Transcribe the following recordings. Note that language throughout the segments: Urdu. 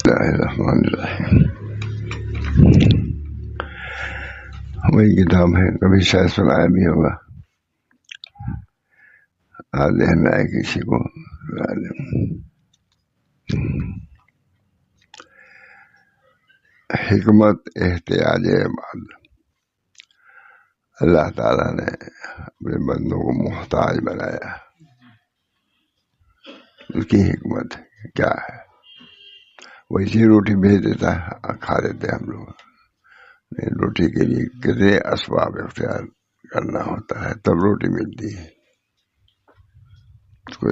اللہ الرحمن الرحیم. وہی کتاب ہے، کبھی شاید سنایا بھی ہوگا، ذہن میں آئے کسی کو. حکمت احتیاج عباد. اللہ تعالیٰ نے اپنے بندوں کو محتاج بنایا. اس کی حکمت کیا ہے؟ ویسی روٹی بھیج دیتا ہے، کھا لیتے ہم لوگ. روٹی کے لیے کتنے اسباب اختیار کرنا ہوتا ہے تب روٹی ملتی ہے. اس کو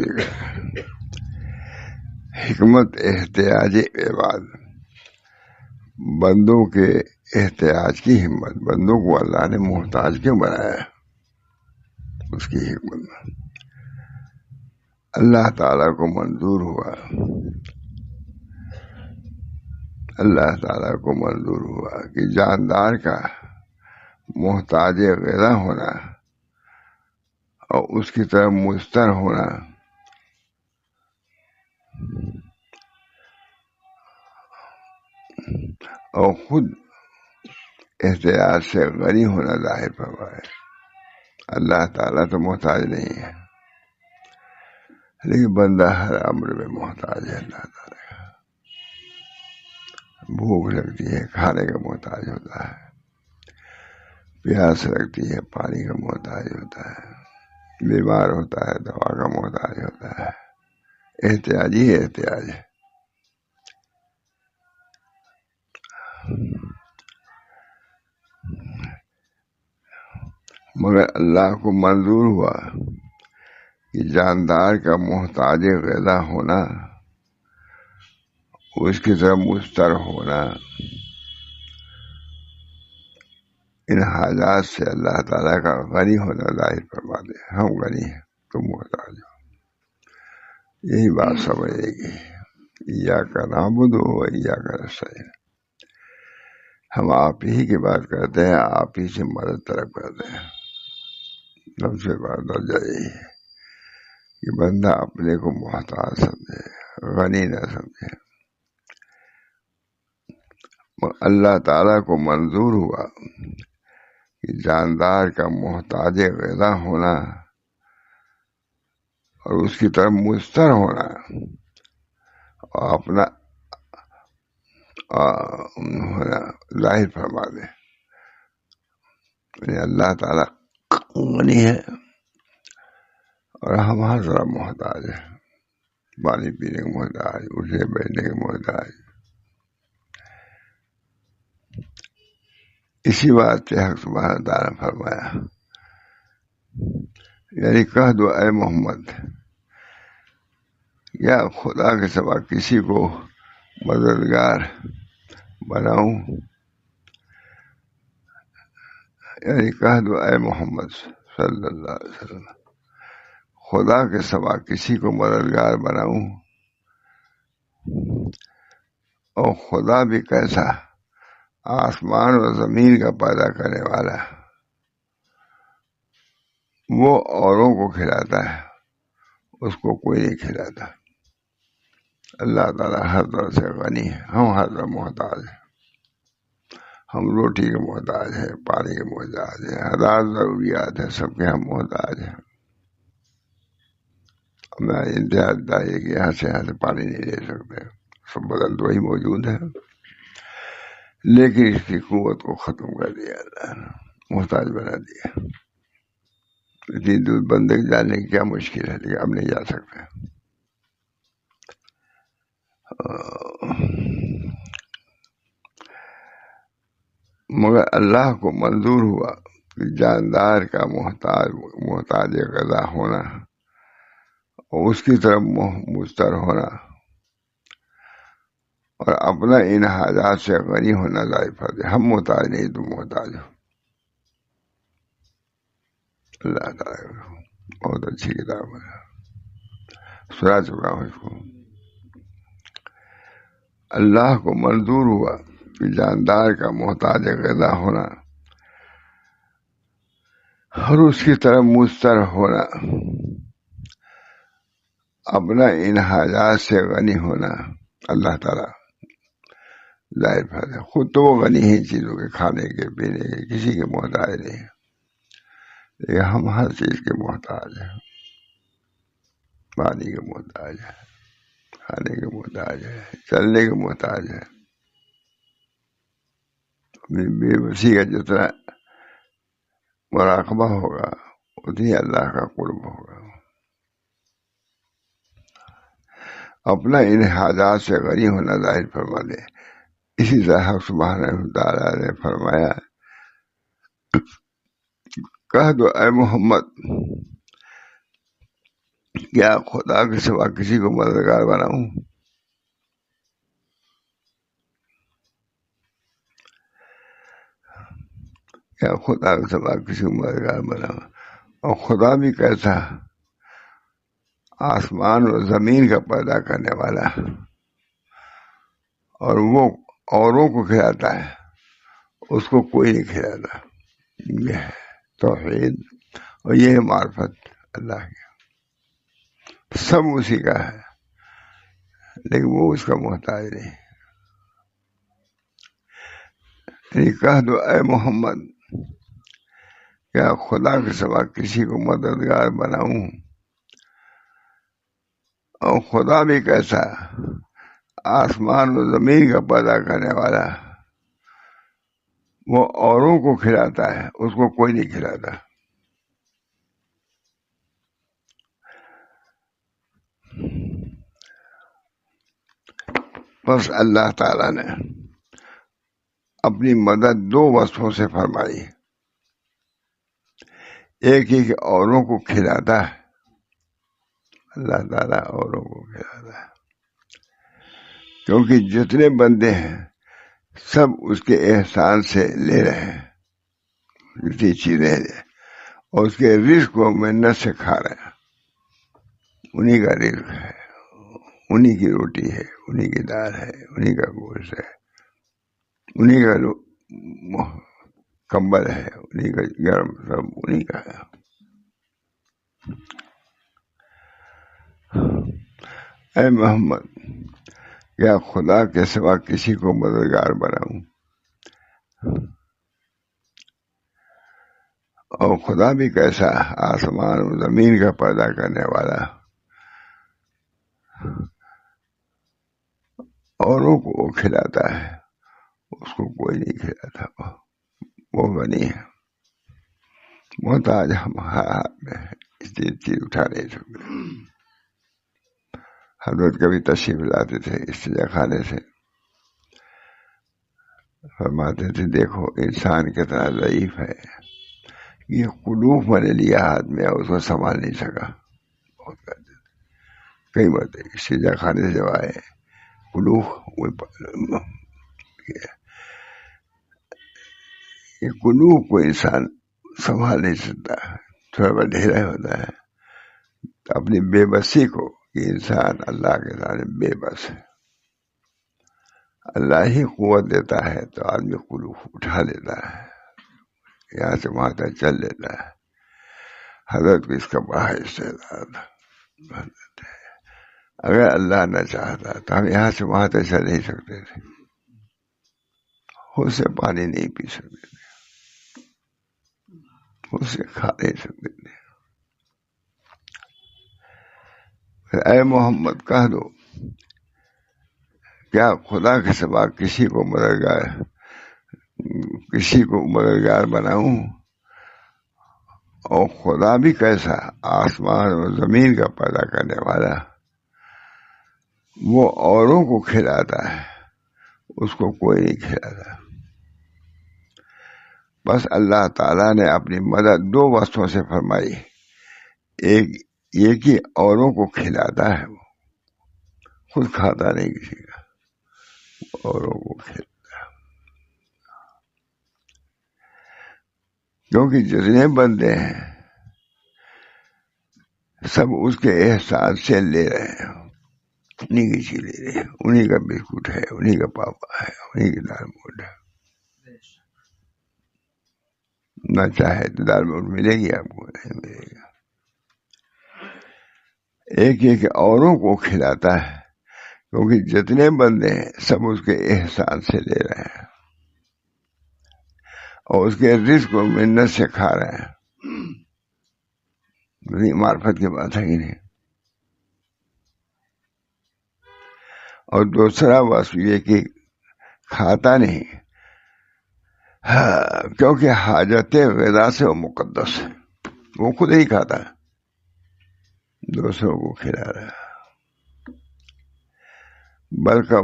حکمت احتیاج عباد، بندوں کے احتیاج کی ہمت. بندوں کو اللہ نے محتاج کیوں بنایا؟ اس کی حکمت. اللہ تعالیٰ کو منظور ہوا، اللہ تعالیٰ کو منظور ہوا کہ جاندار کا محتاج غذا ہونا اور اس کی طرف مضطر ہونا اور خود احتیاج سے غنی ہونا ظاہر فرمایا. اللہ تعالیٰ تو محتاج نہیں ہے، لیکن بندہ ہر امر میں محتاج ہے. اللہ تعالیٰ کا بھوک لگتی ہے کھانے کا محتاج ہوتا ہے، پیاس لگتی ہے پانی کا محتاج ہوتا ہے، بیمار ہوتا ہے دوا کا محتاج ہوتا ہے. احتیاج ہی احتیاج ہے. مگر اللہ کو منظور ہوا کہ جاندار کا محتاج غذا ہونا، اس کی طرف مضطر ہونا، ان حاجات سے اللہ تعالیٰ کا غنی ہونا ظاہر فرما دے. ہم غنی ہیں، تم محتاج ہو. یہی بات سمجھے گی. ایاک نعبد و ایاک نستعین. ہم آپ ہی کی بات کرتے ہیں، آپ ہی سے مدد طلب کرتے ہیں. سب سے بات درجہ یہی ہے کہ بندہ اپنے کو محتاج سمجھے، غنی نہ سمجھے. اللہ تعالیٰ کو منظور ہوا کہ جاندار کا محتاج غذا ہونا اور اس کی طرف مضطر ہونا اور اپنا ہونا ظاہر فرما دے. اللہ تعالیٰ غنی ہے اور ہم ہر طرح محتاج ہیں. پانی پینے کے محتاج، اٹھنے بیٹھنے کے محتاج. اسی بات سے حق سبحانہ تعالیٰ نے فرمایا، یعنی کہہ دو اے محمد، یا خدا کے سوا کسی کو مددگار بناؤں. یعنی کہہ دو اے محمد صلی اللہ علیہ وسلم، خدا کے سوا کسی کو مددگار بناؤں. اور خدا بھی کیسا؟ آسمان و زمین کا پیدا کرنے والا. وہ اوروں کو کھلاتا ہے، اس کو کوئی نہیں کھلاتا. اللہ تعالیٰ ہر طرح سے غنی ہے، ہم ہر طرح محتاج ہیں. ہم روٹی کے محتاج ہیں، پانی کے محتاج ہیں، ہزار ضروریات ہیں، سب کے ہم محتاج ہیں. ہمیں انتہا ہے کہ یہاں سے پانی نہیں لے سکتے. سب بدل تو وہی موجود ہے، لیکن اس کی قوت کو ختم کر دیا اللہ نے، محتاج بنا دیا. اتنی دور بندے جانے کی کیا مشکل ہے، لیکن اب نہیں جا سکتے. مگر اللہ کو منظور ہوا کہ جاندار کا محتاج غذا ہونا اور اس کی طرف مضطر ہونا اور اپنا ان حاجات سے غنی ہونا ظاہر فرض ہے. ہم محتاج نہیں، تم محتاج ہو. اللہ تعالیٰ بہت اچھی کتاب ہے، سنا چکا ہوں اس کو. اللہ کو منظور ہوا کہ جاندار کا محتاج غذا ہونا اور اس کی طرف مضطر ہونا، اپنا ان حاجات سے غنی ہونا. اللہ تعالیٰ ظاہر فرض ہے، خود تو وہ غنی ہے چیزوں کے، کھانے کے پینے کے، کسی کے محتاج نہیں، لیکن ہم ہر چیز کے محتاج ہیں، پانی کے محتاج ہے، کھانے کے محتاج ہے، چلنے کے محتاج ہے. اپنی بے بسی کا جتنا مراقبہ ہوگا اتنی اللہ کا قرب ہوگا. اپنا ان حاجات سے غنی ہونا ظاہر فرما دے. اسی طرح حق سبحانہ تعالیٰ نے فرمایا، کہہ دو اے محمد، کیا خدا کے سوا کسی کو مددگار بناؤں؟ کیا خدا کے سوا کسی کو مددگار بناؤں؟ اور خدا بھی کیسا، آسمان اور زمین کا پیدا کرنے والا، اور وہ اوروں کو کھلاتا ہے، اس کو کوئی نہیں کھلاتا. یہ ہے توحید، اور یہ ہے معرفت اللہ کی. سب اسی کا ہے لیکن وہ اس کا محتاج نہیں. یعنی کہہ دو اے محمد، کیا خدا کے سوا کسی کو مددگار بناؤں؟ اور خدا بھی کیسا، آسمان و زمین کا پیدا کرنے والا، وہ اوروں کو کھلاتا ہے، اس کو کوئی نہیں کھلاتا. بس اللہ تعالیٰ نے اپنی مدد دو وصفوں سے فرمائی. ایک ہی کہ اوروں کو کھلاتا ہے، اللہ تعالیٰ اوروں کو کھلاتا ہے، کیونکہ جتنے بندے ہیں سب اس کے احسان سے لے رہے ہیں جتنی چیزیں، اور اس کے رزق کو محنت سے کھا رہے ہیں. انہی کا رزق ہے، انہی کی روٹی ہے، انہی کی دال ہے، انہی کا گوشت ہے، انہی کا کمبل ہے، انہی کا گرم، سب انہی کا ہے. اے محمد، کیا خدا کے سوا کسی کو مددگار بناؤں؟ اور خدا بھی کیسا، آسمان و زمین کا پیدا کرنے والا، اوروں کو وہ کھلاتا ہے، اس کو کوئی نہیں کھلاتا. وہ غنی ہے، محتاج ہم ہاتھ میں ہے، اس لیے چیز اٹھا نہیں سکتے. حضرت کبھی تشریف لاتے تھے استنجا خانے سے، فرماتے تھے دیکھو انسان کتنا ضعیف ہے، یہ قلوف میں نے لیا ہاتھ میں، اس کو سنبھال نہیں سکا. بہت کہتے تھے. کئی باتیں استنجا خانے سے جب آئے قلوف، یہ قلوب کو انسان سنبھال نہیں سکتا، تھوڑا بہت ڈھیلا ہوتا ہے. تو اپنی بے بسی کو، کہ انسان اللہ کے سامنے بے بس ہے، اللہ ہی قوت دیتا ہے تو آدمی قلوب اٹھا لیتا ہے، یہاں سے وہاں تک چل لیتا ہے. حضرت کو اس کا بڑا استعداد. اگر اللہ نہ چاہتا تو ہم یہاں سے وہاں تک چل نہیں سکتے تھے، خود سے پانی نہیں پی سکتے تھے، خود سے کھا نہیں سکتے تھے. اے محمد کہہ دو، کیا خدا کے سوا کسی کو مددگار بناؤں؟ اور خدا بھی کیسا، آسمان اور زمین کا پیدا کرنے والا، وہ اوروں کو کھلاتا ہے، اس کو کوئی نہیں کھلاتا. بس اللہ تعالیٰ نے اپنی مدد دو وصفوں سے فرمائی. ایک یہ کہ اوروں کو کھلاتا ہے، وہ خود کھاتا نہیں کسی کا، اوروں کو کھلاتا ہے. کیونکہ جتنے بندے ہیں سب اس کے احسان سے لے رہے ہیں، انہی کی چیز لے رہے ہیں، انہی کا بسکٹ ہے، انہی کا پاپا ہے، انہی کی دال موٹ ہے. نہ چاہے تو دال موٹ ملے گی آپ کو، نہیں ملے گا. ایک یہ کہ اوروں کو کھلاتا ہے، کیونکہ جتنے بندے ہیں سب اس کے احسان سے لے رہے ہیں اور اس کے رزق کو منت سے کھا رہے ہیں. معرفت کی بات ہے کہ نہیں. اور دوسرا وصف یہ کہ کھاتا نہیں، کیونکہ حاجت غذا سے وہ مقدس ہے، وہ خود ہی کھاتا ہے، دوسروں کو کھلا رہا ہے. بلکہ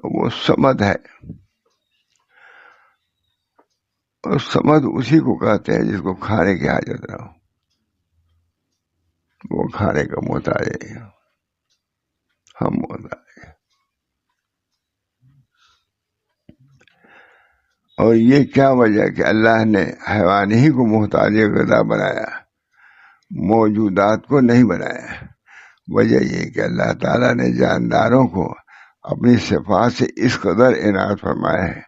وہ سمد ہے. اور سمد اسی کو کہتے ہیں جس کو کھانے کی حاجت نہ ہو، وہ کھانے کا محتاج ہے، ہم محتاج ہیں. اور یہ کیا وجہ کہ اللہ نے حیوان ہی کو محتاج غذا بنایا، موجودات کو نہیں بنایا؟ وجہ یہ کہ اللہ تعالیٰ نے جانداروں کو اپنی صفات سے اس قدر عنایت فرمایا ہے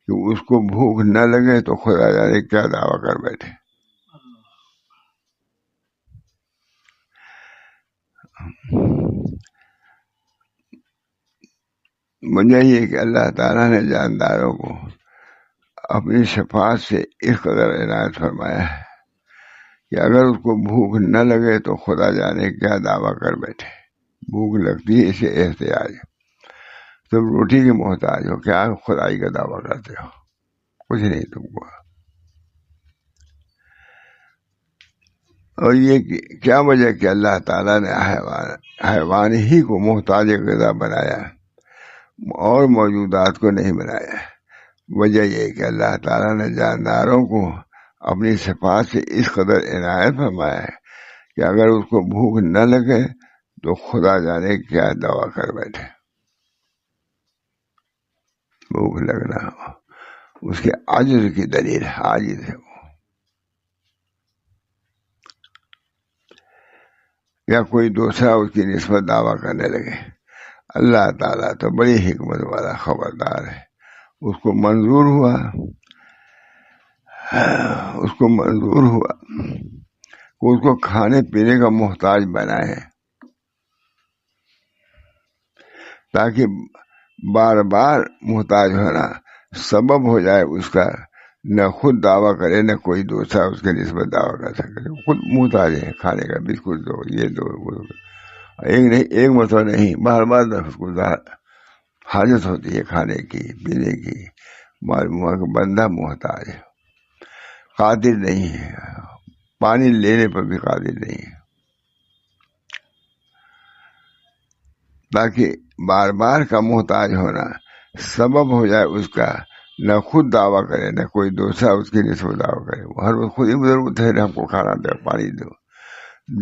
کہ اس کو بھوک نہ لگے تو خدا جانے کیا دعویٰ کر بیٹھے. وجہ یہ کہ اللہ تعالیٰ نے جانداروں کو اپنی صفات سے اس قدر عنایت فرمایا ہے کہ اگر اس کو بھوک نہ لگے تو خدا جانے کیا دعویٰ کر بیٹھے. بھوک لگتی ہے اسے احتیاج، تم روٹی کے محتاج ہو، کیا خدائی کا دعویٰ کرتے ہو؟ کچھ نہیں تم کو. اور یہ کیا وجہ کہ اللہ تعالیٰ نے حیوان ہی کو محتاج غذا بنایا اور موجودات کو نہیں بنایا؟ وجہ یہ کہ اللہ تعالیٰ نے جانداروں کو اپنی صفات سے اس قدر عنایت فرمایا ہے کہ اگر اس کو بھوک نہ لگے تو خدا جانے کیا دعویٰ کر بیٹھے. بھوک لگنا اس کے عاجز کی دلیل ہے، عاجز ہے وہ. یا کوئی دوسرا اس کی نسبت دعویٰ کرنے لگے. اللہ تعالیٰ تو بڑی حکمت والا خبردار ہے. اس کو منظور ہوا کہ اس کو کھانے پینے کا محتاج بنائے تاکہ بار بار محتاج ہونا سبب ہو جائے اس کا، نہ خود دعویٰ کرے نہ کوئی دوسرا اس کے نسبت دعویٰ کر سکے. خود محتاج ہے، کھانے کا بسکٹ دو، یہ دو، وہ دو. ایک مرتبہ نہیں، بار بار اس کو حاجت ہوتی ہے کھانے کی پینے کی. معلوم ہوا کہ بندہ محتاج ہے، قادر نہیں ہے، پانی لینے پر بھی قادر نہیں ہے. تاکہ بار بار کا محتاج ہونا سبب ہو جائے اس کا، نہ خود دعویٰ کرے نہ کوئی دوسرا اس کی نسبت دعویٰ کرے. وہ ہر وقت خود ہی ضرورت ہے، ہم کو کھانا دو، پانی دو.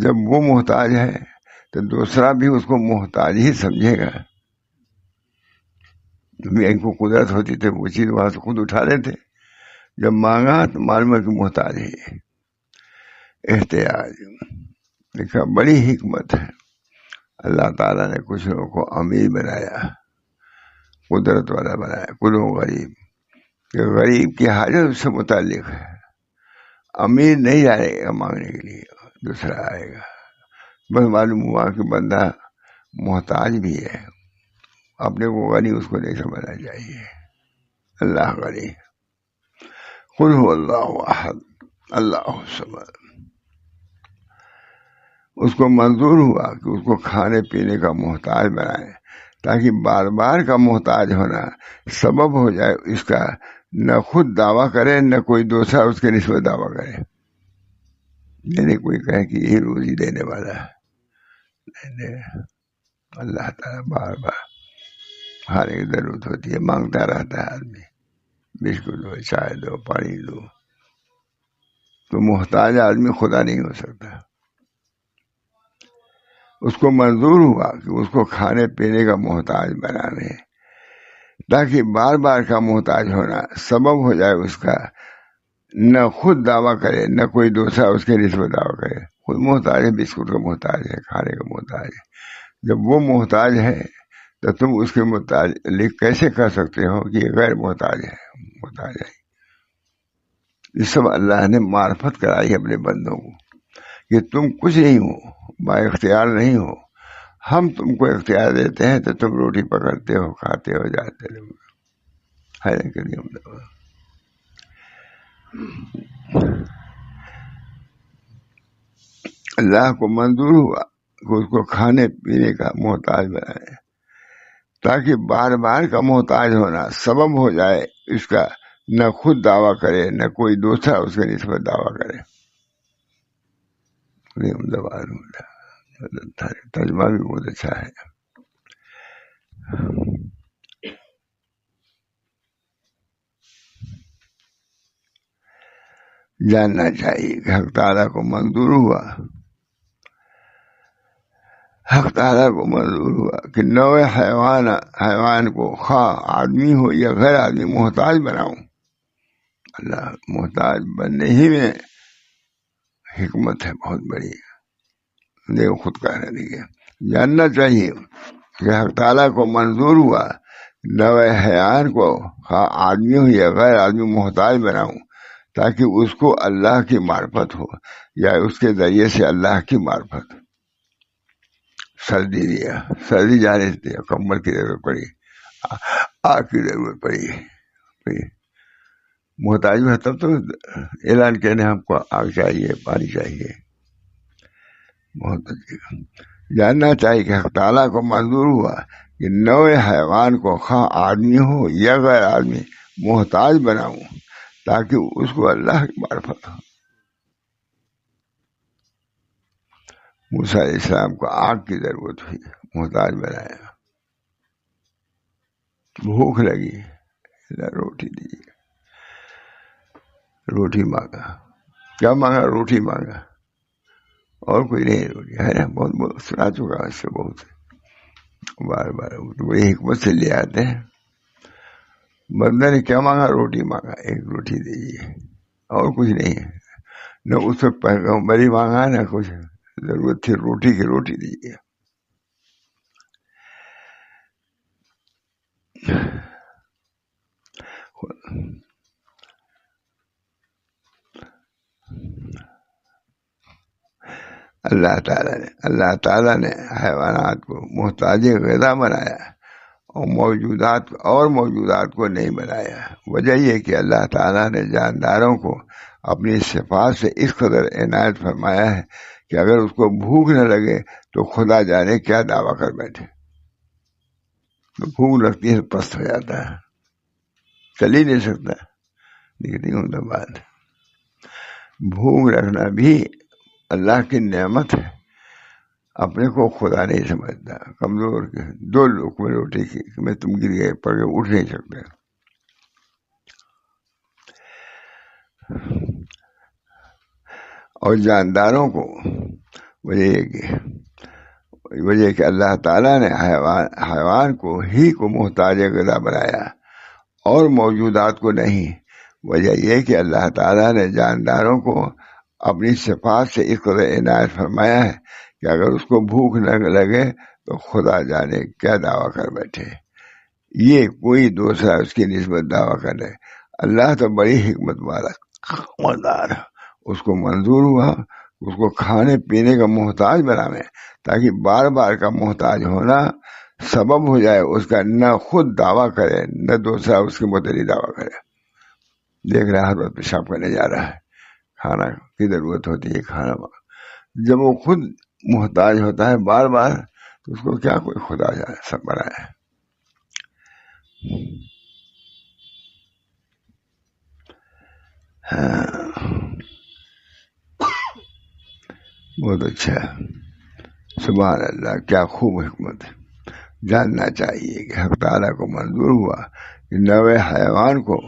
جب وہ محتاج ہے تو دوسرا بھی اس کو محتاج ہی سمجھے گا. ان کو قدرت ہوتی تھی وہ چیز وہاں سے خود اٹھا لیتے. جب مانگا تو معلوم ہے کہ محتاج ہے. احتیاج دیکھا بڑی حکمت ہے. اللہ تعالیٰ نے کچھ لوگوں کو امیر بنایا، قدرت والا بنایا، کچھ لوگ غریب، کہ غریب کی حاجت اس سے متعلق ہے. امیر نہیں آئے گا مانگنے کے لیے، دوسرا آئے گا. بس معلوم ہوا کہ بندہ محتاج بھی ہے، اپنے کو غنی اس کو نہیں سمجھنا چاہیے. اللہ غنی. قل هو اللہ احد اللہ الصمد. اس کو منظور ہوا کہ اس کو کھانے پینے کا محتاج بنائے تاکہ بار بار کا محتاج ہونا سبب ہو جائے اس کا، نہ خود دعویٰ کرے نہ کوئی دوسرا اس کے نسبت دعویٰ کرے. یعنی کوئی کہے کہ یہی روزی دینے والا ہے. اللہ تعالیٰ بار بار ہر ایک ضرورت ہوتی ہے، مانگتا رہتا ہے آدمی، بسکٹ دو، چائے دو، پانی دو. تو محتاج آدمی خدا نہیں ہو سکتا. اس کو منظور ہوا کہ اس کو کھانے پینے کا محتاج بنانے تاکہ بار بار کا محتاج ہونا سبب ہو جائے اس کا، نہ خود دعویٰ کرے نہ کوئی دوسرا اس کے نسبت دعویٰ کرے. خود محتاج ہے، بسکٹ کا محتاج ہے، کھانے کا محتاج ہے. جب وہ محتاج ہے تو تم اس کے متعلق کیسے کہہ سکتے ہو کہ یہ غیر محتاج ہے؟ محتاج ہے. یہ سب اللہ نے معرفت کرائی اپنے بندوں کو کہ تم کچھ نہیں ہو، با اختیار نہیں ہو. ہم تم کو اختیار دیتے ہیں تو تم روٹی پکڑتے ہو، کھاتے ہو، جاتے ہو. ہے کہ نہیں؟ اللہ کو منظور ہوا کہ اس کو کھانے پینے کا محتاج بنائے، تاکہ بار بار کا محتاج ہونا سبب ہو جائے اس کا نہ خود دعویٰ کرے نہ کوئی دوسرا اس کے نسبت دعویٰ کرے. ترجمہ بھی بہت اچھا ہے. جاننا چاہیے کہ حق تعالیٰ کو منظور ہوا، حق تعالیٰ کو منظور ہوا کہ نوع حیوان کو خواہ آدمی ہو یا غیر آدمی محتاج بناؤں. اللہ محتاج بننے ہی میں حکمت ہے بہت بڑی. دیکھو خود کہنے دیجیے، جاننا چاہیے کہ حق تعالیٰ کو منظور ہوا نوع حیوان کو خواہ آدمی ہو یا غیر آدمی محتاج بناؤں، تاکہ اس کو اللہ کی معرفت ہو یا اس کے ذریعے سے اللہ کی معرفت. سردی دیا، سردی جانے سے دیا، کمبل کی ضرورت پڑی، آگ کی ضرورت پڑی. محتاج ہے تب تو اعلان کہنے ہم کو آگ چاہیے، پانی چاہیے. بہت اچھی. جاننا چاہیے کہ حق تعالیٰ کو منظور ہوا کہ نوع حیوان کو خواہ آدمی ہو یا غیر آدمی محتاج بناؤں، تاکہ اس کو اللہ کی معرفت ہو. موسیٰ علیہ السلام کو آگ کی ضرورت ہوئی، محتاج بنایا. بھوک لگی، روٹی دی، روٹی مانگا. کیا مانگا؟ روٹی مانگا، اور کوئی نہیں. روٹی ہے نا، بہت سنا چکا اس سے بہت بار بار. بڑی حکمت سے لے آتے ہیں. بندہ نے کیا مانگا؟ روٹی مانگا. ایک روٹی دیجیے، اور کچھ نہیں ہے. نہ اس وقت پیغمبری مانگا نہ کچھ، ضرورت تھی روٹی کی، روٹی دیجیے. اللہ تعالیٰ نے حیوانات کو محتاج غذا بنایا اور موجودات کو نہیں بنایا. وجہ یہ کہ اللہ تعالیٰ نے جانداروں کو اپنی صفات سے اس قدر عنایت فرمایا ہے کہ اگر اس کو بھوک نہ لگے تو خدا جانے کیا دعویٰ کر بیٹھے. تو بھوک لگتی ہے، پست ہو جاتا ہے، چل ہی نہیں سکتا. لیکن نہیں بات، بھوک رکھنا بھی اللہ کی نعمت ہے. اپنے کو خدا نہیں سمجھتا. کمزور کے 2 لوگ میں روٹی کی میں تم گر گئے، پڑ کے اٹھ نہیں سکتے. اور جانداروں کو وجہ کہ اللہ تعالیٰ نے حیوان کو محتاج غذا بنایا اور موجودات کو نہیں. وجہ یہ کہ اللہ تعالیٰ نے جانداروں کو اپنی صفات سے اس قدر عنایت فرمایا ہے کہ اگر اس کو بھوک نہ لگے تو خدا جانے کیا دعویٰ کر بیٹھے. یہ کوئی دوسرا اس کی نسبت دعویٰ کر رہے. اللہ تو بڑی حکمت والا مالدار ہے. اس کو منظور ہوا اس کو کھانے پینے کا محتاج بناوے، تاکہ بار بار کا محتاج ہونا سبب ہو جائے اس کا نہ خود دعویٰ کرے نہ دوسرا اس کے متعلق دعویٰ کرے. دیکھ رہا ہر وقت پیشاب کرنے جا رہا ہے، کھانا کی ضرورت ہوتی ہے، کھانا جب وہ خود محتاج ہوتا ہے بار بار تو اس کو کیا کوئی خدا جائے سب بنائے. بہت اچھا، سبحان اللہ، کیا خوب حکمت ہے. جاننا چاہیے کہ حق تعالیٰ کو منظور ہوا کہ نوع حیوان کو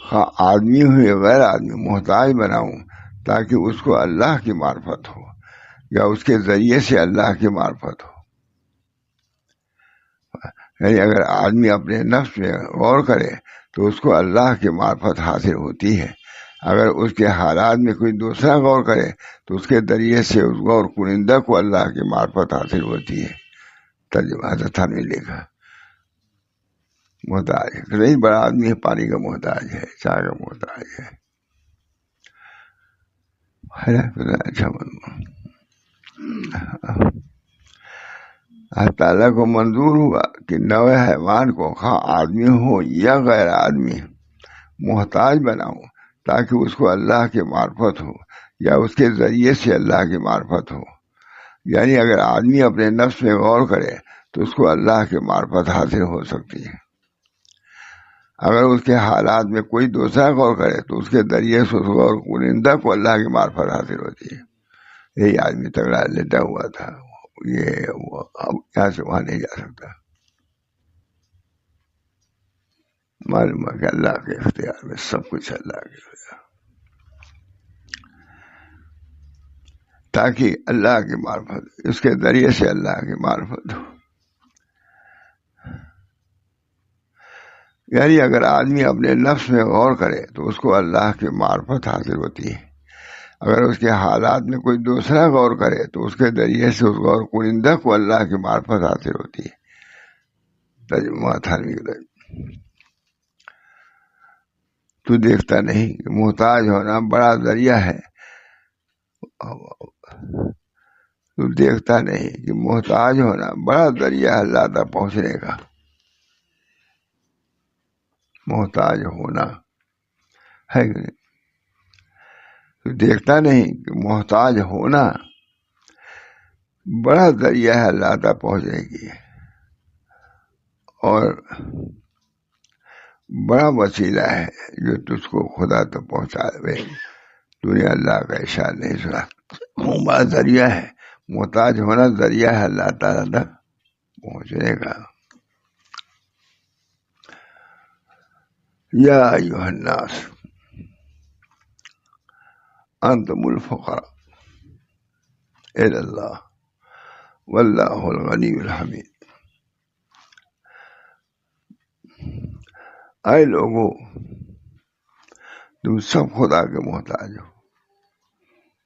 خواہ آدمی ہو یا غیر آدمی محتاج بناؤں، تاکہ اس کو اللہ کی معرفت ہو یا اس کے ذریعے سے اللہ کی معرفت ہو. یعنی اگر آدمی اپنے نفس میں غور کرے تو اس کو اللہ کی معرفت حاصل ہوتی ہے. اگر اس کے حالات میں کوئی دوسرا غور کرے تو اس کے ذریعے سے اس غور کنندہ کو اللہ کی معرفت حاصل ہوتی ہے. ترجمہ حضرت تھانوی نے لکھا. محتاج ہے، بڑا آدمی ہے، پانی کا محتاج ہے، چائے کا محتاج ہے. اچھا اللہ تعالیٰ کو منظور ہوا کہ نوع حیوان کو خواہ آدمی ہو یا غیر آدمی محتاج بناؤں تاکہ اس کو اللہ کی معرفت ہو یا اس کے ذریعے سے اللہ کی معرفت ہو. یعنی اگر آدمی اپنے نفس میں غور کرے تو اس کو اللہ کی معرفت حاصل ہو سکتی ہے. اگر اس کے حالات میں کوئی دوسرا غور کرے تو اس کے ذریعے سے اس غور کنندہ کو اللہ کی معرفت حاصل ہوتی ہے. یہی آدمی تگڑا لیٹا ہوا تھا، یہ وہ اب یہاں سے وہاں نہیں جا سکتا. معلوم ہے کہ اللہ کے اختیار میں سب کچھ اللہ کے اختیار، تاکہ اللہ کی معرفت، اس کے ذریعے سے اللہ کی معرفت ہو. یعنی اگر آدمی اپنے نفس میں غور کرے تو اس کو اللہ کی معرفت حاصل ہوتی ہے. اگر اس کے حالات میں کوئی دوسرا غور کرے تو اس کے ذریعے سے اس غور کنندہ کو اللہ کی معرفت حاصل ہوتی ہے. ترجمہ تھانوی کا. تو دیکھتا نہیں کہ محتاج ہونا بڑا ذریعہ ہے. تو دیکھتا نہیں کہ محتاج ہونا بڑا ذریعہ ہے اللہ تک پہنچنے کا. محتاج ہونا ہے کہ نہیں؟ تو دیکھتا نہیں کہ محتاج ہونا بڑا ذریعہ ہے اللہ تک پہنچنے کی، اور بڑا وسیلہ ہے جو تجھ کو خدا تک پہنچا دے. تو نے اللہ کا ارشاد نہیں سنا؟ وہ بڑا ذریعہ ہے، محتاج ہونا ذریعہ ہے اللہ تعالیٰ تک پہنچنے کا. یا ایھا الناس انتم الفقراء الی اللہ واللہ الغنی الحمید. اے لوگو تم سب خدا کے محتاج ہو.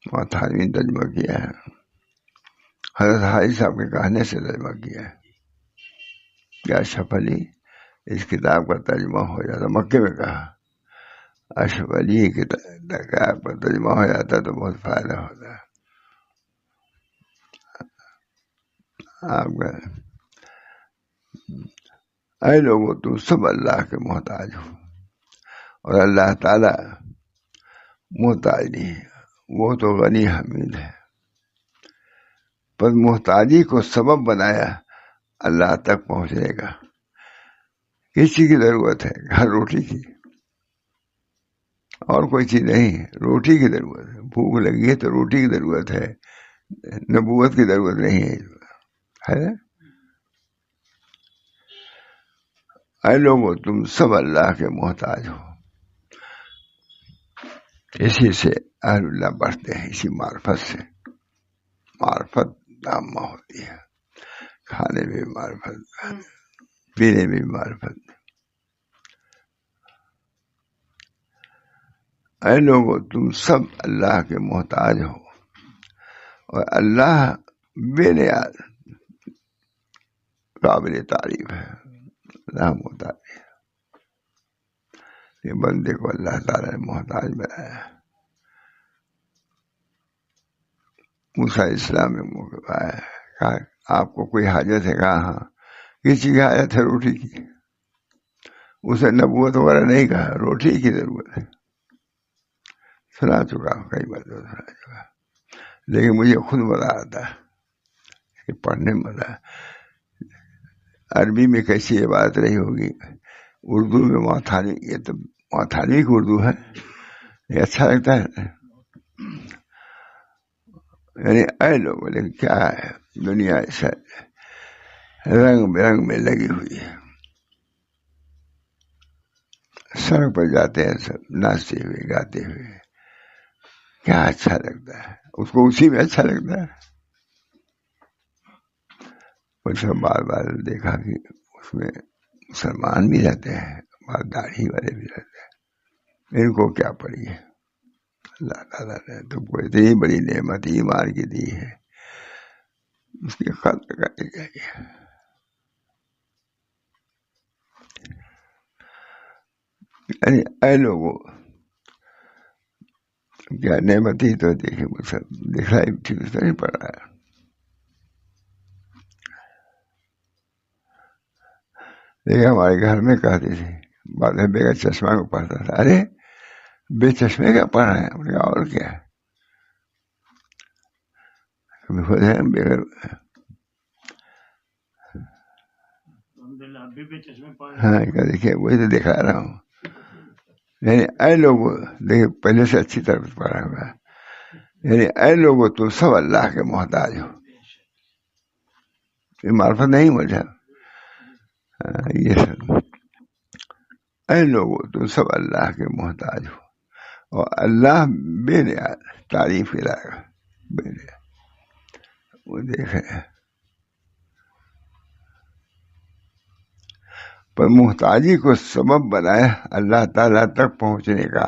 محتاجین ترجمہ کیا ہے، حضرت حاجی صاحب کے کہنے سے ترجمہ کیا ہے. کیا اشرف علی اس کتاب کا ترجمہ ہو جاتا، مکے میں کہا اشرف علی کی کتاب کا ترجمہ ہو جاتا تو بہت فائدہ ہوتا ہے. آپ کا اے لوگوں تم سب اللہ کے محتاج ہو، اور اللہ تعالی محتاج نہیں ہے، وہ تو غنی حمید ہے. پر محتاجی کو سبب بنایا اللہ تک پہنچنے کا. کسی کی ضرورت ہے؟ گھر روٹی کی، اور کوئی چیز نہیں ہے. روٹی کی ضرورت ہے، بھوک لگی ہے تو روٹی کی ضرورت ہے، نبوت کی ضرورت نہیں ہے. اے لوگوں تم سب اللہ کے محتاج ہو. اسی سے اہل اللہ بڑھتے ہیں، اسی معرفت سے. معرفت عامہ ہوتی ہے، کھانے میں بھی معرفت، پینے میں بھی معرفت. اے لوگوں تم سب اللہ کے محتاج ہو، اور اللہ بے نیاز قابل تعریف ہے. اللہ محتاج ہے. یہ بندے کو اللہ تعالیٰ نے محتاج بنایا. موسیٰ علیہ السلام نے کہا آپ کو کوئی حاجت ہے؟ کہا ہاں. کسی کی حاجت ہے؟ روٹی کی. اسے نبوت وغیرہ نہیں کہا، روٹی کی ضرورت ہے. سنا چکا ہوں کئی بار، سنا چکا، لیکن مجھے خود مزہ آتا ہے پڑھنے میں. مزہ عربی میں کیسی عبادت رہی ہوگی، اردو میں موتھانی، یہ تو موتھانی کی اردو ہے، یہ اچھا لگتا ہے. یعنی اے لوگ، لیکن کیا ہے دنیا ایسا رنگ برنگ میں لگی ہوئی ہے. سڑک پر جاتے ہیں سب ناچتے ہوئے گاتے ہوئے، کیا اچھا لگتا ہے اس کو، اسی میں اچھا لگتا ہے. اس میں بار بار دیکھا کہ اس میں مسلمان بھی رہتے ہیں، بار داڑھی والے بھی رہتے ہیں. ان کو کیا پڑی ہے؟ اللہ تعالیٰ نے تم کو اتنی بڑی نعمت ایمان کی دی ہے، اس کی قدر کرنی چاہیے. یعنی اے لوگوں، کیا نعمت ہی تو دیکھے، دکھائی ٹھیک سے نہیں پڑ رہا ہے. لیکن ہمارے گھر میں کہتی تھی بعد میں بغیر چشمہ کو پڑھتا تھا، ارے بے چشمے کا پڑھا ہے؟ ہم نے کہا اور کیا بغیر ہاں دیکھیے وہی تو دکھا رہا ہوں. یعنی اے لوگوں، دیکھیے پہلے سے اچھی طرح پڑھا ہوا، یعنی اے لوگوں تم سب اللہ کے محتاج ہو. یہ معرفت نہیں مجھے یہ سب. اے لوگوں تم سب اللہ کے محتاج ہو اور اللہ بے نیاز تعریف کرائے گا. بے نیاز وہ دیکھے پر محتاجی کو سبب بنایا اللہ تعالیٰ تک پہنچنے کا.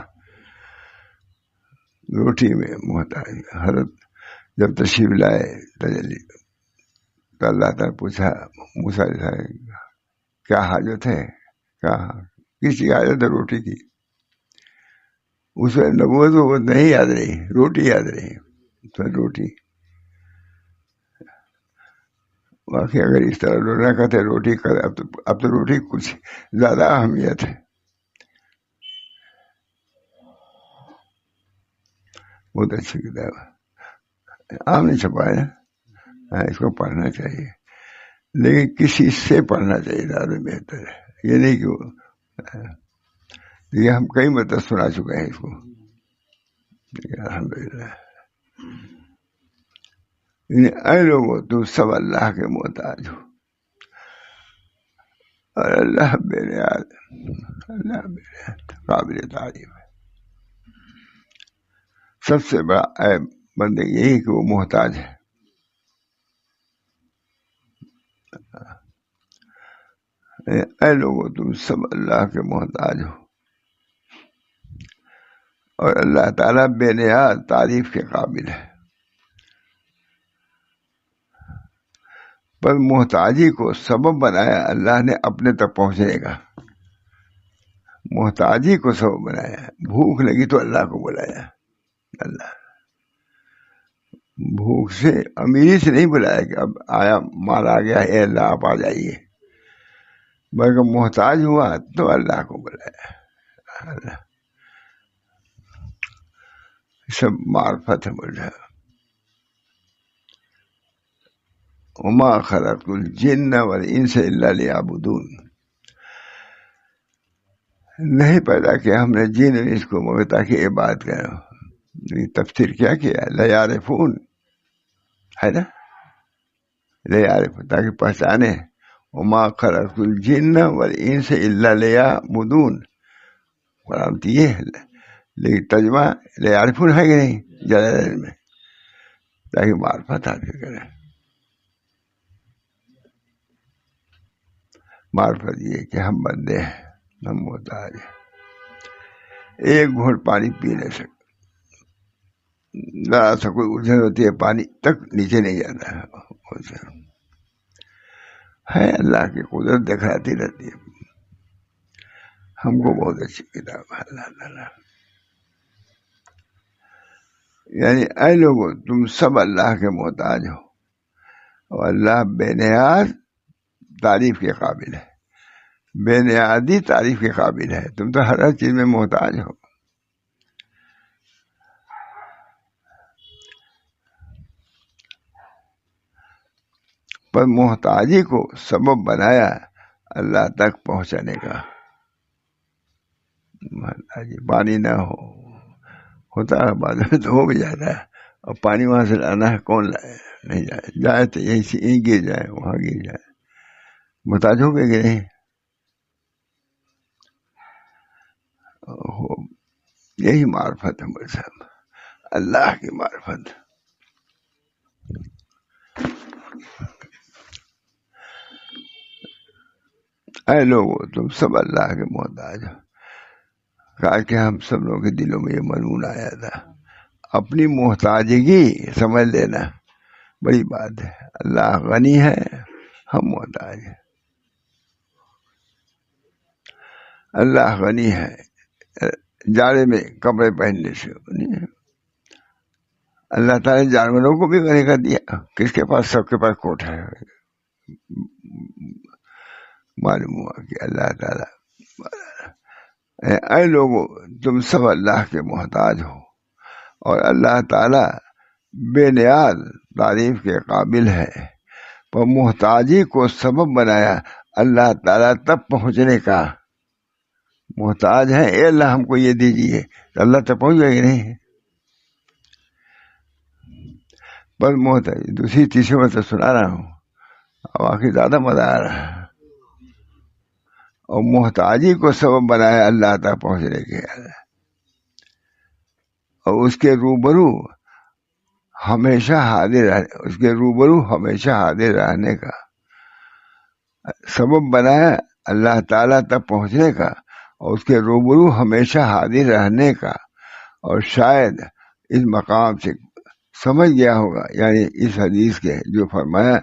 روٹی میں محتاج حضرت جب تشریف لائے تجلی تو اللہ تعالیٰ پوچھا موسیٰ علیہ السلام کیا حاجت ہے؟ کہا کسی حاجت ہے روٹی کی؟ اس میں نبوت نہیں یاد رہی، روٹی یاد رہی. تو روٹی واقعی اگر اس طرح لوگ نہ کہتے روٹی کر، اب تو روٹی کچھ زیادہ اہمیت ہے. بہت اچھی کتاب ہے، عام نہیں چھپا ہے، اس کو پڑھنا چاہیے لیکن کسی سے پڑھنا چاہیے زیادہ بہتر ہے. یہ نہیں کہ یہ ہم کئی مرتبہ سنا چکے ہیں اس کو. الحمدللہ. اے لوگوں تم سب اللہ کے محتاج ہو اور اللہ بے نیاز، اللہ بے نیاز قابل تعریف ہے. سب سے بڑا عیب بندے یہی کہ وہ محتاج ہے. اے لوگوں تم سب اللہ کے محتاج ہو اور اللہ تعالیٰ بے نیاز تعریف کے قابل ہے. پر محتاجی کو سبب بنایا اللہ نے اپنے تک پہنچنے کا. محتاجی کو سبب بنایا. بھوک لگی تو اللہ کو بلایا. اللہ بھوک سے امیری سے نہیں بلایا کہ اب آیا مال آ گیا اے اللہ آپ آ جائیے، بلکہ محتاج ہوا تو اللہ کو بلایا. اللہ سب معرفت ہے مجھے. وما خلقت الجن والانس الا لیعبدون. نہیں پیدا کیا ہم نے جن اس کو مگر تاکہ عبادت کرو. تفسیر کیا لیعرفون ہے نا، لیعرفون تاکہ پہچانے. وما خلقت الجن والانس الا لیعبدون. قرآن تو یہ ہے لیکن ترجمہ لیعرفون ہے کہ نہیں جلالین میں، تاکہ معرفت حاصل کریں. معرفت یہ کہ ہم بندے ہیں، ہم محتاج ہیں. ایک گھونٹ پانی پی نہیں سکتے، ذرا سا کوئی الجھن ہوتی ہے پانی تک نیچے نہیں جاتا ہے. اللہ کی قدرت دکھاتی رہتی ہے. ہم کو بہت اچھی کتاب ہے اللہ تعالیٰ. یعنی اے لوگوں تم سب اللہ کے محتاج ہو اور اللہ بے نیاز تعریف کے قابل ہے. بے نیازی تعریف کے قابل ہے. تم تو ہر چیز میں محتاج ہو. پر محتاجی کو سبب بنایا اللہ تک پہنچانے کا. محتاجی پانی نہ ہوتا ہے بعد میں تو ہو بھی جاتا ہے، اور پانی وہاں سے لانا ہے کون لائے؟ نہیں جائے تو یہیں سے یہیں گر جائے وہاں گر جائے. محتاج ہو گئے کہ نہیں؟ یہی معرفت ہے میرے صاحب، اللہ کی معرفت. اے لوگو تم سب اللہ کے محتاج ہو. کہا کہ ہم سب لوگوں کے دلوں میں یہ مضمون آیا تھا. اپنی محتاجگی سمجھ لینا بڑی بات ہے. اللہ غنی ہے، ہم محتاج ہیں. اللہ غنی ہے جاڑے میں کپڑے پہننے سے نہیں ہے. اللہ تعالیٰ نے جانوروں کو بھی غنی کر دیا. کس کے پاس؟ سب کے پاس کوٹ ہے. معلوم ہوا کہ اللہ تعالیٰ اے لوگوں تم سب اللہ کے محتاج ہو، اور اللہ تعالیٰ بے نیاز تعریف کے قابل ہے، پر محتاجی کو سبب بنایا اللہ تعالیٰ تک پہنچنے کا۔ محتاج ہے، اے اللہ ہم کو یہ دیجیے، تو اللہ تک پہنچ گئے نہیں، بس محتاج۔ دوسری تیسری میں تو سنا رہا ہوں، واقعی زیادہ مزہ آ رہا ہے۔ اور محتاجی کو سبب بنایا اللہ تک پہنچنے کے، اور اس کے روبرو ہمیشہ حاضر رہنے، اس کے روبرو ہمیشہ حاضر رہنے کا سبب بنایا اللہ تعالیٰ تک پہنچنے کا، اور اس کے روبرو ہمیشہ حاضر رہنے کا۔ اور شاید اس مقام سے سمجھ گیا ہوگا، یعنی اس حدیث کے جو فرمایا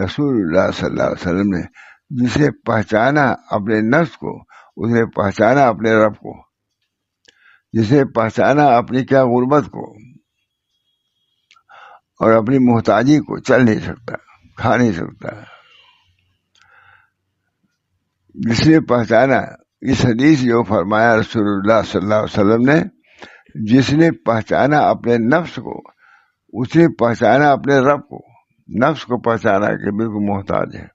رسول اللہ صلی اللہ علیہ وسلم نے، جسے پہچانا اپنے نفس کو، اسے پہچانا اپنے رب کو، جسے پہچانا اپنی کیا غربت کو اور اپنی محتاجی کو، چل نہیں سکتا، کھا نہیں سکتا۔ جس نے پہچانا، اس حدیث جو فرمایا رسول اللہ صلی اللہ علیہ وسلم نے، جس نے پہچانا اپنے نفس کو، اس نے پہچانا اپنے رب کو۔ نفس کو پہچانا کہ بالکل محتاج ہے،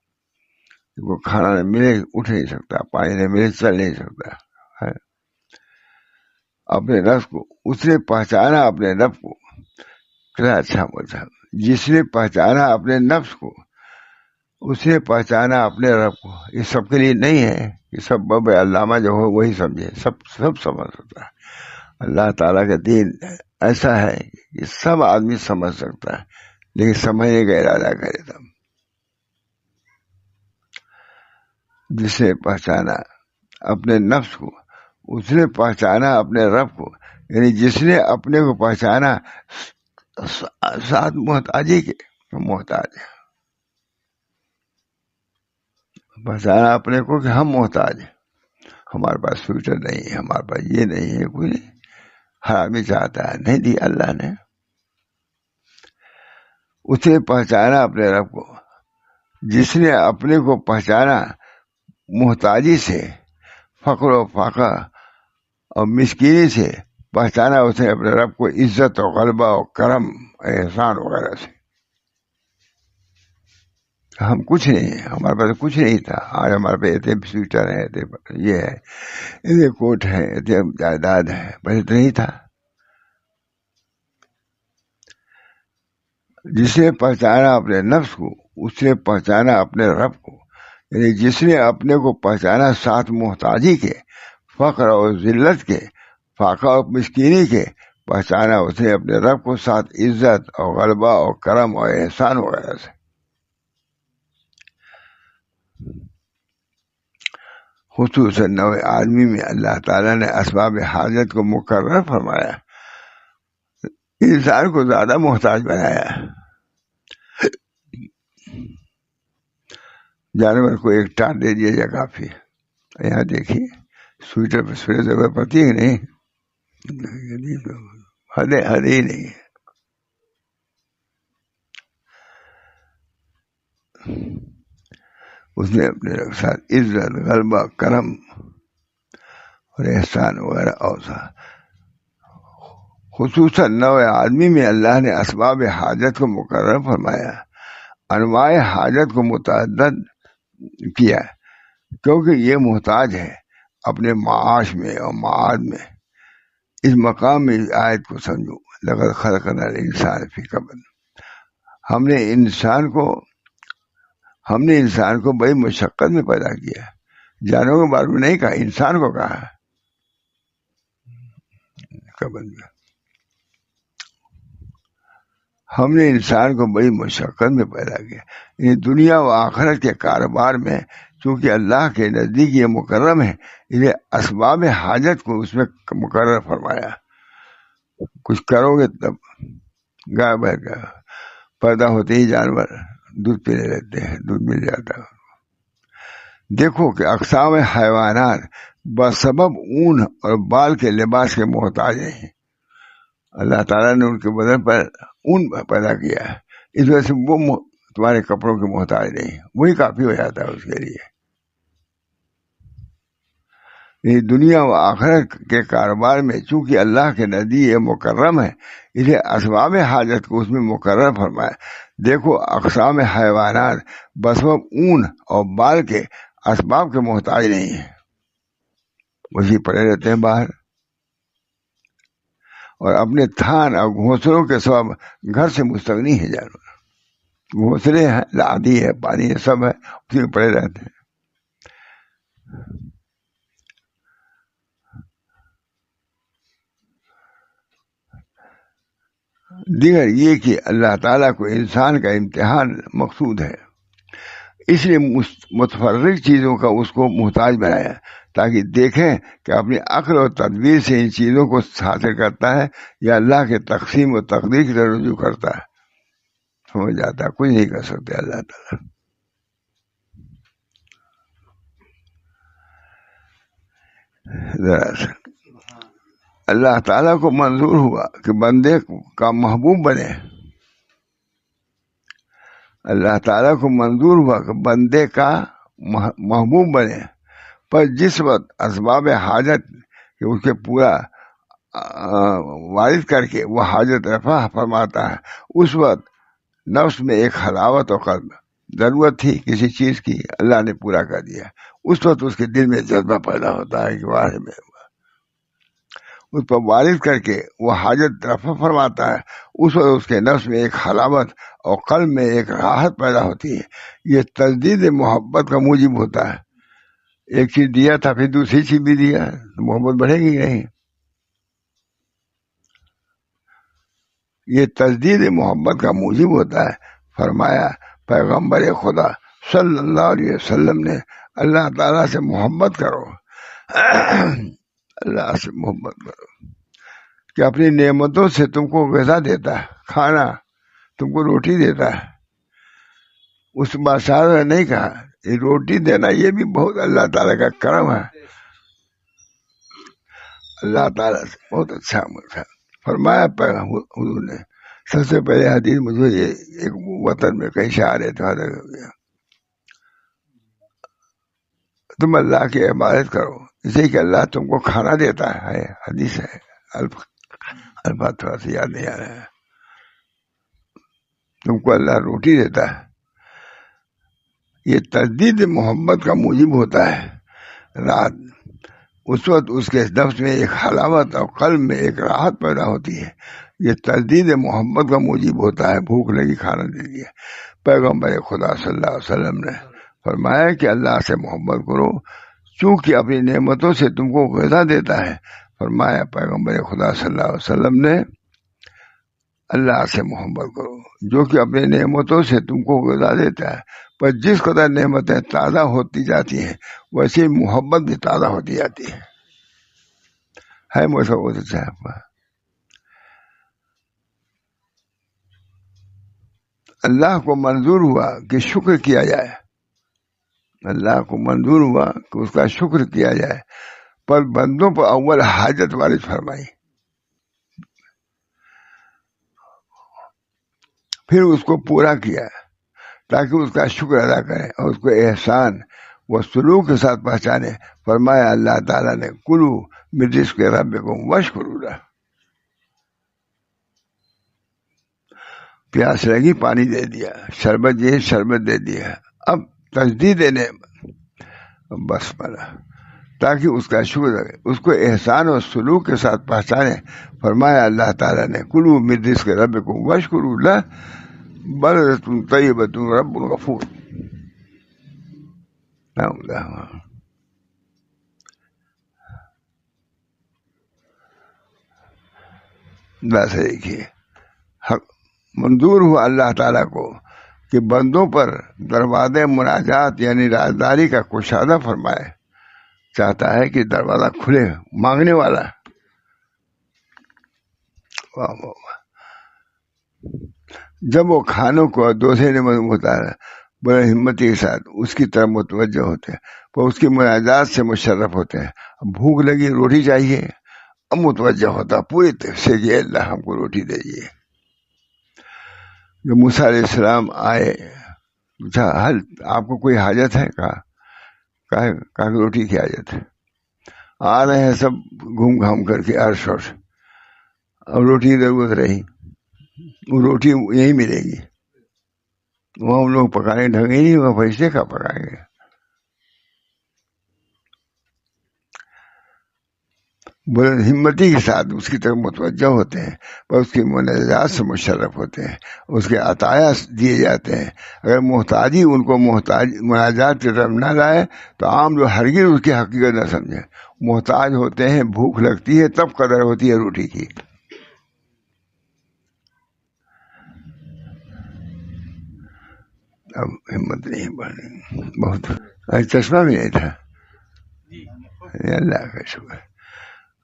کو کھانا نہ ملے اٹھ نہیں سکتا، پانی نہ ملے چل نہیں سکتا ہے۔ اپنے نفس کو اس نے پہچانا اپنے رب کو۔ کیا اچھا مطلب، جس نے پہچانا اپنے نفس کو، اس نے پہچانا اپنے رب کو۔ یہ سب کے لیے نہیں ہے کہ سب بب علامہ جو ہو وہی سمجھے، سب سمجھ سکتا ہے۔ اللہ تعالیٰ کا دین ایسا ہے کہ سب آدمی سمجھ سکتا ہے، لیکن سمجھنے کا ارادہ کرے تب۔ جس نے پہچانا اپنے نفس کو، اس نے پہچانا اپنے رب کو، یعنی جس نے اپنے کو پہچانا ساتھ محتاجی کے، محتاج ہے، پہچانا اپنے کو کہ ہم محتاج ہیں، ہمارے پاس فیوچر نہیں ہے، ہمارے پاس یہ نہیں ہے، کوئی نہیں، ہر آدمی چاہتا ہے، نہیں دی اللہ نے۔ اسے پہچانا اپنے رب کو، جس نے اپنے کو پہچانا محتاجی سے، فقر و فاقہ اور مسکینی سے، پہچانا اس نے اپنے رب کو عزت و غلبہ و کرم احسان وغیرہ سے۔ ہم کچھ نہیں ہیں، ہمارے پاس کچھ نہیں تھا، آج ہمارے پاس اتنے سویٹر ہیں، یہ ہے، اتنے کوٹ ہے، اتنے جائیداد ہے، پہلے تو نہیں تھا۔ جس نے پہچانا اپنے نفس کو، اس نے پہچانا اپنے رب کو، یعنی جس نے اپنے کو پہچانا ساتھ محتاجی کے، فقر اور ذلت کے، فاقہ اور مسکینی کے، پہچانا اس نے اپنے رب کو ساتھ عزت اور غلبہ اور کرم اور احسان وغیرہ سے۔ خصوصاً نوع آدمی میں اللہ تعالیٰ نے اسباب حاجت کو مقرر فرمایا، انسان کو زیادہ محتاج بنایا۔ جانور کو ایک ٹانٹ دے دیا جائے کافی ہے۔ یہاں دیکھیے سویٹر پہ سویٹر ضرورت پڑتی ہے کہ نہیں؟ حد ہی نہیں ہے۔ اس نے اپنے ساتھ عزت، غلبہ، کرم اور احسان وغیرہ اوصا۔ خصوصاً نوع آدمی میں اللہ نے اسباب حاجت کو مقرر فرمایا، انواع حاجت کو متعدد کیا، کیونکہ یہ محتاج ہے اپنے معاش میں اور معاد میں۔ اس مقام میں آیت کو سمجھو، لقد خلقنا الانسان فی کبد۔ ہم نے انسان کو بڑی مشقت میں پیدا کیا، جانوروں کے بارے میں نہیں کہا، انسان کو کہا کبد میں۔ ہم نے انسان کو بڑی مشقت میں پیدا کیا، یعنی دنیا و آخرت کے کاروبار میں، چونکہ اللہ کے نزدیک یہ مکرم ہے، اسے اسباب حاجت کو اس میں مقرر فرمایا۔ کچھ کرو گے تب، گائے بھینس کا پیدا ہوتے ہی جانور دودھ پینے لگتے ہیں، دودھ مل جاتا ہے۔ دیکھو کہ اقسام حیوانات بسبب اون اور بال کے لباس کے محتاج ہیں۔ اللہ تعالیٰ نے ان کے بدن پر اون پیدا کیا ہے، اس وجہ سے وہ تمہارے کپڑوں کے محتاج نہیں، وہی کافی ہو جاتا ہے اس کے لیے۔ یہ دنیا و آخرت کے کاروبار میں چونکہ اللہ کے نزدیک یہ مکرم ہے، اسے اسباب حاجت کو اس میں مقرر فرمایا۔ دیکھو اقسام حیوانات بسبب اون اور بال کے اسباب کے محتاج نہیں ہیں، وہی پڑے رہتے ہیں باہر، اور اپنے تھان اور گھونسلوں کے سبب گھر سے مستغنی ہے جانور۔ گھونسلے ہیں، لادی ہے، پانی ہے، سب ہے، اسی میں پڑے رہتے ہیں۔ دیگر یہ کہ اللہ تعالیٰ کو انسان کا امتحان مقصود ہے، اس لیے متفرق چیزوں کا اس کو محتاج بنایا، تاکہ دیکھیں کہ اپنی عقل اور تدبیر سے ان چیزوں کو حاصل کرتا ہے یا اللہ کے تقسیم و تقدیر کی طرف رجوع کرتا ہے۔ سمجھ جاتا ہے کچھ نہیں کر سکتے اللہ تعالیٰ۔ ذرا سا اللہ تعالیٰ کو منظور ہوا کہ بندے کا محبوب بنے، اللہ تعالیٰ کو منظور ہوا کہ بندے کا محبوب بنے، پر جس وقت اسباب حاجت کہ اس کے پورا وارد کر کے وہ حاجت رفع فرماتا ہے، اس وقت نفس میں ایک حلاوت اور قلب ضرورت تھی کسی چیز کی، اللہ نے پورا کر دیا، اس وقت اس کے دل میں جذبہ پیدا ہوتا ہے کہ بارے میں اس پر وارد کر کے وہ حاجت رفع فرماتا ہے، اس وقت اس کے نفس میں ایک حلاوت اور قلب میں ایک راحت پیدا ہوتی ہے۔ یہ تجدید محبت کا موجب ہوتا ہے۔ ایک چیز دیا تھا پھر دوسری چیز بھی دیا تو محبت بڑھے گی نہیں۔ یہ تجدید محبت کا موجب ہوتا ہے۔ فرمایا پیغمبر خدا صلی اللہ علیہ وسلم نے اللہ تعالیٰ سے محبت کرو، اللہ سے محبت کرو کہ اپنی نعمتوں سے تم کو غذا دیتا ہے، کھانا تم کو روٹی دیتا ہے۔ اس بادشاہ نے نہیں کہا یہ روٹی دینا یہ بھی بہت اللہ تعالیٰ کا کرم ہے، اللہ تعالیٰ سے بہت اچھا ملتا۔ فرمایا حضور نے سب سے پہلے حدیث مجھے یہ ایک وطن میں کہیں سے آ رہے تھے، تم اللہ کی عبادت کرو اسے کہ اللہ تم کو کھانا دیتا ہے، حدیث ہے، الفاظ تھوڑا سا یاد نہیں آ رہا ہے، تم کو اللہ روٹی دیتا ہے۔ یہ تجدید محبت کا موجب ہوتا ہے۔ رات اس وقت اس کے نفس میں ایک حلاوت اور قلب میں ایک راحت پیدا ہوتی ہے۔ یہ تجدید محبت کا موجب ہوتا ہے۔ بھوک لگی کھانا دے دیا۔ پیغمبر خدا صلی اللہ علیہ وسلم نے فرمایا کہ اللہ سے محبت کرو چونکہ اپنی نعمتوں سے تم کو غذا دیتا ہے۔ فرمایا پیغمبر خدا صلی اللہ علیہ وسلم نے اللہ سے محبت کرو جو کہ اپنی نعمتوں سے تم کو غذا دیتا ہے، پر جس قدر نعمتیں تازہ ہوتی جاتی ہیں ویسے محبت بھی تازہ ہوتی جاتی ہے مجھے بہت اچھا ہے۔ اللہ کو منظور ہوا کہ شکر کیا جائے، اللہ کو منظور ہوا کہ اس کا شکر کیا جائے، پر بندوں پر اول حاجت وارد فرمائی، پھر اس کو پورا کیا تاکہ اس کا شکر ادا کرے اور اس کو احسان و سلوک کے ساتھ پہچانے۔ فرمایا اللہ تعالیٰ نے کلو من رزق ربکم واشکروا لہ، پیاس لگی پانی دے دیا، شربت یہ شربت دے دیا، اب تجدید نعمت بس ملا تاکہ اس کا شکر لگے، اس کو احسان اور سلوک کے ساتھ پہچانے۔ فرمایا اللہ تعالیٰ نے کلو من رزق ربکم واشکروا لہ بلدۃ طیبۃ رب غفور۔ بس دیکھیے منظور ہوا اللہ تعالیٰ کو کہ بندوں پر دروازے مناجات یعنی رازداری کا کشادہ فرمائے، چاہتا ہے کہ دروازہ کھلے مانگنے والا۔ واہ واہ واہ۔ جب وہ کھانوں کو دوسرے نے ہوتا ہے بڑے ہمتی کے ساتھ اس کی طرف متوجہ ہوتے ہیں، وہ اس کی مناجات سے مشرف ہوتے ہیں۔ بھوک لگی روٹی چاہیے، اب متوجہ ہوتا پوری طرح سے کہ اللہ ہم کو روٹی دیجیے۔ جب موسیٰ علیہ السلام آئے پوچھا حل آپ کو کوئی حاجت ہے؟ کہا کہ روٹی کی حاجت ہے۔ آ رہے ہیں سب گھوم گھام کر کے عرش ورش، اب روٹی کی ضرورت رہی، وہ روٹی یہیں ملے گی، وہاں ہم لوگ پکانے ڈھنگ ہی نہیں، وہاں فرشتے کا پکائیں گے. بلند ہمتی کے ساتھ اس کی طرف متوجہ ہوتے ہیں، اور اس کی منازعات سے مشرف ہوتے ہیں، اس کے عطایا دیے جاتے ہیں. اگر محتاجی ان کو مناجات کی طرف نہ لائے تو عام جو ہرگز اس کی حقیقت نہ سمجھے. محتاج ہوتے ہیں، بھوک لگتی ہے تب قدر ہوتی ہے روٹی کی. اب ہمت نہیں بڑھنی بہت. چشمہ بھی نہیں تھا، اللہ کا شکر.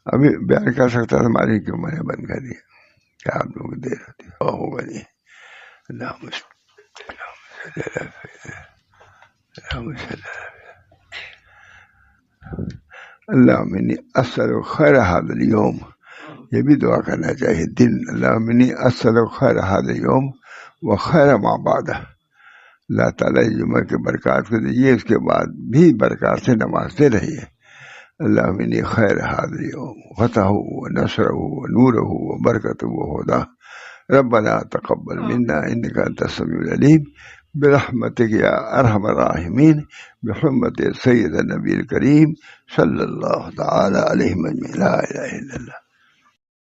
ابھی بیان کر سکتا تھا، ہماری کیوں میں نے بند کر دیا، کیا آپ لوگوں کی دیر ہوتی ہوگا نہیں. اللہم انی اسألک خیر ھذا اليوم، یہ بھی دعا کرنا چاہیے دن. اللہم انی اسألک خیر ھذا اليوم وخیر ما بعدہ. اللہ تعالیٰ جمعہ کے برکات کو دیجیے، اس کے بعد بھی برکات سے نوازتے رہیے. اللہم انی خیر ھذا اليوم فتحہ ونصرہ ونورہ وبرکتہ وہدہ. ربنا تقبل منا انک انت السمیع العلیم برحمتک یا ارحم الراحمین بحرمت سید النبی الکریم صلی اللہ تعالی علیہ وسلم. لا الہ الا اللہ.